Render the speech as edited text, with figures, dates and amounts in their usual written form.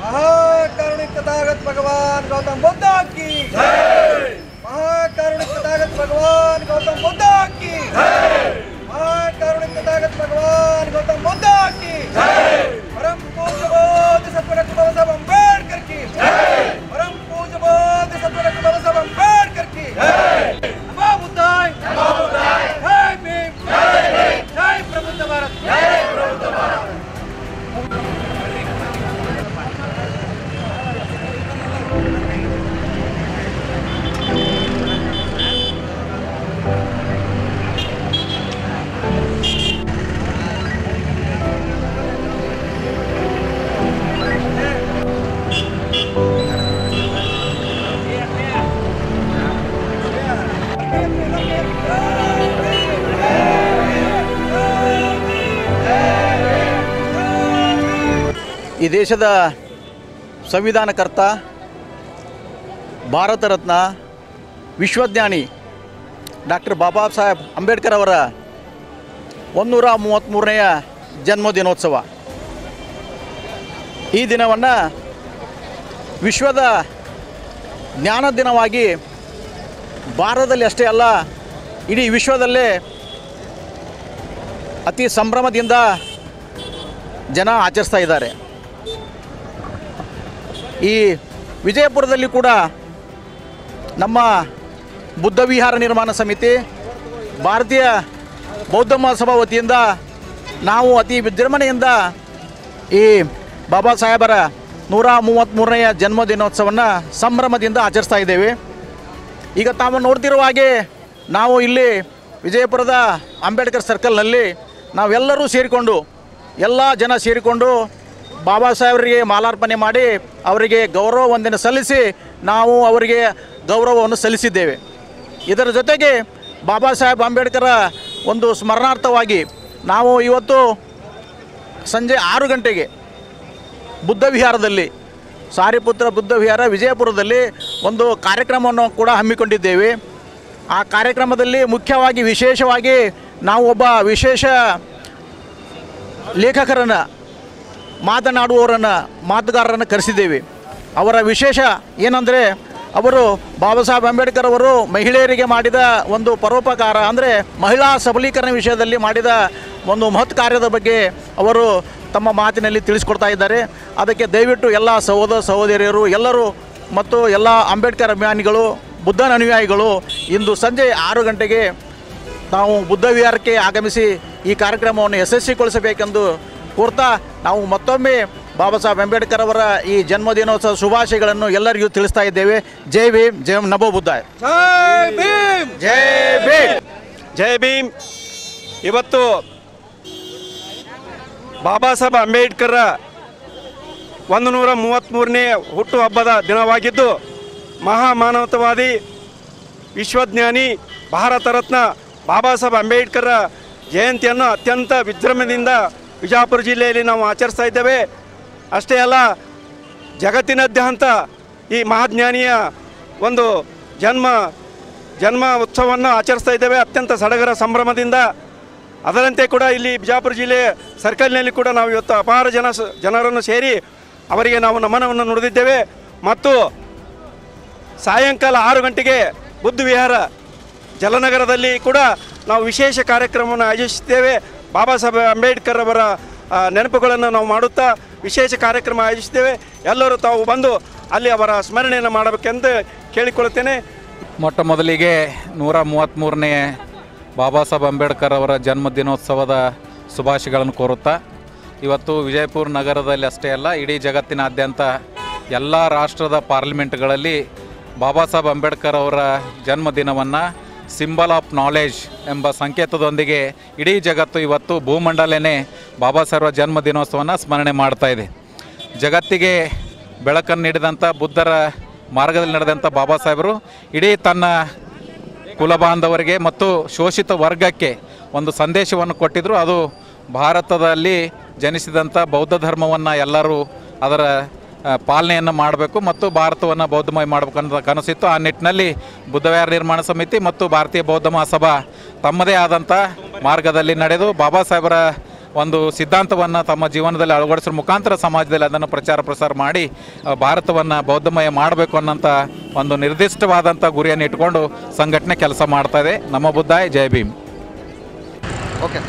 महाकारुणिक तथागत भगवान गौतम बुद्ध की महाकारुणिक तथागत भगवान गौतम बुद्ध की महाकारुणिक तथागत भगवान गौतम बुद्ध की परम पूज्य बोध सतगुरु बाबा साहब अम्बेडकर की परम पूज्य बोध सतगुरु बाबा साहब अम्बेडकर की नमो बुद्धाय जय भीम जय प्रबुद्ध भारत जय प्रबुद्ध भारत। ಈ ದೇಶದ ಸಂವಿಧಾನಕರ್ತ ಭಾರತ ರತ್ನ ವಿಶ್ವಜ್ಞಾನಿ ಡಾಕ್ಟರ್ ಬಾಬಾ ಸಾಹೇಬ್ ಅಂಬೇಡ್ಕರ್ ಅವರ 133ನೇ ಜನ್ಮದಿನೋತ್ಸವ. ಈ ದಿನವನ್ನು ವಿಶ್ವದ ಜ್ಞಾನ ದಿನವಾಗಿ ಭಾರತದಲ್ಲಿ ಅಷ್ಟೇ ಅಲ್ಲ ಇಡೀ ವಿಶ್ವದಲ್ಲೇ ಅತಿ ಸಂಭ್ರಮದಿಂದ ಜನ ಆಚರಿಸ್ತಾ ಇದ್ದಾರೆ. ಈ ವಿಜಯಪುರದಲ್ಲಿ ಕೂಡ ನಮ್ಮ ಬುದ್ಧ ವಿಹಾರ ನಿರ್ಮಾಣ ಸಮಿತಿ ಭಾರತೀಯ ಬೌದ್ಧ ಮಹಾಸಭಾ ವತಿಯಿಂದ ನಾವು ಅತಿ ವಿಜೃಂಭಣೆಯಿಂದ ಈ ಬಾಬಾ ಸಾಹೇಬರ 133ನೇ ಜನ್ಮದಿನೋತ್ಸವವನ್ನು ಸಂಭ್ರಮದಿಂದ ಆಚರಿಸ್ತಾ ಇದ್ದೇವೆ. ಈಗ ತಾವು ನೋಡ್ತಿರುವ ಹಾಗೆ ನಾವು ಇಲ್ಲಿ ವಿಜಯಪುರದ ಅಂಬೇಡ್ಕರ್ ಸರ್ಕಲ್ನಲ್ಲಿ ನಾವೆಲ್ಲರೂ ಸೇರಿಕೊಂಡು ಎಲ್ಲ ಜನ ಸೇರಿಕೊಂಡು ಬಾಬಾ ಸಾಹೇಬರಿಗೆ ಮಾಲಾರ್ಪಣೆ ಮಾಡಿ ಅವರಿಗೆ ಗೌರವ ವಂದನೆ ಸಲ್ಲಿಸಿ ನಾವು ಅವರಿಗೆ ಗೌರವವನ್ನು ಸಲ್ಲಿಸಿದ್ದೇವೆ. ಇದರ ಜೊತೆಗೆ ಬಾಬಾ ಸಾಹೇಬ್ ಅಂಬೇಡ್ಕರ ಒಂದು ಸ್ಮರಣಾರ್ಥವಾಗಿ ನಾವು ಇವತ್ತು ಸಂಜೆ 6 ಗಂಟೆಗೆ ಬುದ್ಧ ವಿಹಾರದಲ್ಲಿ ಸಾರಿಪುತ್ರ ಬುದ್ಧ ವಿಹಾರ ವಿಜಯಪುರದಲ್ಲಿ ಒಂದು ಕಾರ್ಯಕ್ರಮವನ್ನು ಕೂಡ ಹಮ್ಮಿಕೊಂಡಿದ್ದೇವೆ. ಆ ಕಾರ್ಯಕ್ರಮದಲ್ಲಿ ಮುಖ್ಯವಾಗಿ ವಿಶೇಷವಾಗಿ ನಾವು ಒಬ್ಬ ವಿಶೇಷ ಲೇಖಕರನ್ನು ಮಾತುಗಾರರನ್ನು ಕರೆಸಿದ್ದೇವೆ. ಅವರ ವಿಶೇಷ ಏನಂದರೆ ಅವರು ಬಾಬಾ ಸಾಹೇಬ್ ಅಂಬೇಡ್ಕರ್ ಅವರು ಮಹಿಳೆಯರಿಗೆ ಮಾಡಿದ ಒಂದು ಪರೋಪಕಾರ ಅಂದರೆ ಮಹಿಳಾ ಸಬಲೀಕರಣ ವಿಷಯದಲ್ಲಿ ಮಾಡಿದ ಒಂದು ಮಹತ್ ಕಾರ್ಯದ ಬಗ್ಗೆ ಅವರು ತಮ್ಮ ಮಾತಿನಲ್ಲಿ ತಿಳಿಸ್ಕೊಡ್ತಾ ಇದ್ದಾರೆ. ಅದಕ್ಕೆ ದಯವಿಟ್ಟು ಎಲ್ಲ ಸಹೋದರ ಸಹೋದರಿಯರು ಎಲ್ಲರೂ ಮತ್ತು ಎಲ್ಲ ಅಂಬೇಡ್ಕರ್ ಅಭಿಮಾನಿಗಳು ಬುದ್ಧನ ಅನುಯಾಯಿಗಳು ಇಂದು ಸಂಜೆ 6 ಗಂಟೆಗೆ ನಾವು ಬುದ್ಧ ವಿಹಾರಕ್ಕೆ ಆಗಮಿಸಿ ಈ ಕಾರ್ಯಕ್ರಮವನ್ನು ಯಶಸ್ವಿಗೊಳಿಸಬೇಕೆಂದು ಕೋರ್ತಾ ನಾವು ಮತ್ತೊಮ್ಮೆ ಬಾಬಾ ಸಾಹೇಬ್ ಅಂಬೇಡ್ಕರ್ ಅವರ ಈ ಜನ್ಮದಿನೋತ್ಸವ ಶುಭಾಶಯಗಳನ್ನು ಎಲ್ಲರಿಗೂ ತಿಳಿಸ್ತಾ ಇದ್ದೇವೆ. ಜೈ ಭೀಮ್, ಜೈ ನಮೋ ಬುದ್ಧಾಯ. ಜೈ ಭೀಮ್, ಜೈ ಭೀಮ್, ಜೈ ಭೀಮ್. ಇವತ್ತು ಬಾಬಾ ಸಾಹೇಬ್ ಅಂಬೇಡ್ಕರ್ 133ನೇ ಹುಟ್ಟುಹಬ್ಬದ ದಿನವಾಗಿದ್ದು ಮಹಾಮಾನವತಾವಾದಿ ವಿಶ್ವಜ್ಞಾನಿ ಭಾರತ ರತ್ನ ಬಾಬಾ ಸಾಹೇಬ್ ಅಂಬೇಡ್ಕರ್ ಜಯಂತಿಯನ್ನು ಅತ್ಯಂತ ವಿಜೃಂಭಣೆಯಿಂದ ವಿಜಯಪುರ ಜಿಲ್ಲೆಯಲ್ಲಿ ನಾವು ಆಚರಿಸ್ತಾ ಇದ್ದೇವೆ. ಅಷ್ಟೇ ಅಲ್ಲ, ಜಗತ್ತಿನಾದ್ಯಂತ ಈ ಮಹಾಜ್ಞಾನಿಯ ಒಂದು ಜನ್ಮ ಉತ್ಸವವನ್ನು ಆಚರಿಸ್ತಾ ಇದ್ದೇವೆ ಅತ್ಯಂತ ಸಡಗರ ಸಂಭ್ರಮದಿಂದ. ಅದರಂತೆ ಕೂಡ ಇಲ್ಲಿ ಬಿಜಾಪುರ ಜಿಲ್ಲೆ ಸರ್ಕಲ್ನಲ್ಲಿ ಕೂಡ ನಾವು ಇವತ್ತು ಅಪಾರ ಜನರನ್ನು ಸೇರಿ ಅವರಿಗೆ ನಾವು ನಮನವನ್ನು ನುಡಿದಿದ್ದೇವೆ. ಮತ್ತು ಸಾಯಂಕಾಲ 6 ಗಂಟೆಗೆ ಬುದ್ಧ ವಿಹಾರ ಜಲನಗರದಲ್ಲಿ ಕೂಡ ನಾವು ವಿಶೇಷ ಕಾರ್ಯಕ್ರಮವನ್ನು ಆಯೋಜಿಸಿದ್ದೇವೆ. ಬಾಬಾ ಸಾಹೇಬ್ ಅಂಬೇಡ್ಕರ್ ಅವರ ನೆನಪುಗಳನ್ನು ನಾವು ಮಾಡುತ್ತಾ ವಿಶೇಷ ಕಾರ್ಯಕ್ರಮ ಆಯೋಜಿಸಿದ್ದೇವೆ. ಎಲ್ಲರೂ ತಾವು ಬಂದು ಅಲ್ಲಿ ಅವರ ಸ್ಮರಣೆಯನ್ನು ಮಾಡಬೇಕೆಂದು ಕೇಳಿಕೊಳ್ಳುತ್ತೇನೆ. ಮೊಟ್ಟ ಮೊದಲಿಗೆ 133ನೇ ಬಾಬಾ ಸಾಹೇಬ್ ಅಂಬೇಡ್ಕರ್ ಅವರ ಜನ್ಮದಿನೋತ್ಸವದ ಶುಭಾಶಯಗಳನ್ನು ಕೋರುತ್ತಾ, ಇವತ್ತು ವಿಜಯಪುರ ನಗರದಲ್ಲಿ ಅಷ್ಟೇ ಅಲ್ಲ, ಇಡೀ ಜಗತ್ತಿನಾದ್ಯಂತ ಎಲ್ಲ ರಾಷ್ಟ್ರದ ಪಾರ್ಲಿಮೆಂಟ್ಗಳಲ್ಲಿ ಬಾಬಾ ಸಾಹೇಬ್ ಅಂಬೇಡ್ಕರ್ ಅವರ ಜನ್ಮದಿನವನ್ನು ಸಿಂಬಲ್ ಆಫ್ ನಾಲೆಜ್ ಎಂಬ ಸಂಕೇತದೊಂದಿಗೆ ಇಡೀ ಜಗತ್ತು ಇವತ್ತು ಭೂಮಂಡಲನೇ ಬಾಬಾ ಸಾಹೇಬರ ಜನ್ಮದಿನೋತ್ಸವವನ್ನು ಸ್ಮರಣೆ ಮಾಡ್ತಾ ಇದೆ. ಜಗತ್ತಿಗೆ ಬೆಳಕನ್ನು ನೀಡಿದಂಥ, ಬುದ್ಧರ ಮಾರ್ಗದಲ್ಲಿ ನಡೆದಂಥ ಬಾಬಾ ಸಾಹೇಬರು ಇಡೀ ತನ್ನ ಕುಲಬಾಂಧವರಿಗೆ ಮತ್ತು ಶೋಷಿತ ವರ್ಗಕ್ಕೆ ಒಂದು ಸಂದೇಶವನ್ನು ಕೊಟ್ಟಿದ್ದರು. ಅದು ಭಾರತದಲ್ಲಿ ಜನಿಸಿದಂಥ ಬೌದ್ಧ ಧರ್ಮವನ್ನು ಎಲ್ಲರೂ ಅದರ ಪಾಲನೆಯನ್ನು ಮಾಡಬೇಕು ಮತ್ತು ಭಾರತವನ್ನು ಬೌದ್ಧಮಯ ಮಾಡಬೇಕು ಅನ್ನೋ ಕನಸಿತ್ತು. ಆ ನಿಟ್ಟಿನಲ್ಲಿ ಬುದ್ಧವಿಹಾರ ನಿರ್ಮಾಣ ಸಮಿತಿ ಮತ್ತು ಭಾರತೀಯ ಬೌದ್ಧ ಮಹಾಸಭಾ ತಮ್ಮದೇ ಆದಂಥ ಮಾರ್ಗದಲ್ಲಿ ನಡೆದು ಬಾಬಾ ಸಾಹೇಬರ ಒಂದು ಸಿದ್ಧಾಂತವನ್ನು ತಮ್ಮ ಜೀವನದಲ್ಲಿ ಅಳವಡಿಸೋ ಮುಖಾಂತರ ಸಮಾಜದಲ್ಲಿ ಅದನ್ನು ಪ್ರಚಾರ ಪ್ರಸಾರ ಮಾಡಿ ಭಾರತವನ್ನು ಬೌದ್ಧಮಯ ಮಾಡಬೇಕು ಅನ್ನೋಂಥ ಒಂದು ನಿರ್ದಿಷ್ಟವಾದಂಥ ಗುರಿಯನ್ನು ಇಟ್ಕೊಂಡು ಸಂಘಟನೆ ಕೆಲಸ ಮಾಡ್ತಾಯಿದೆ. ನಮ್ಮ ಬುದ್ಧಾಯ ಜೈ ಭೀಮ್. ಓಕೆ.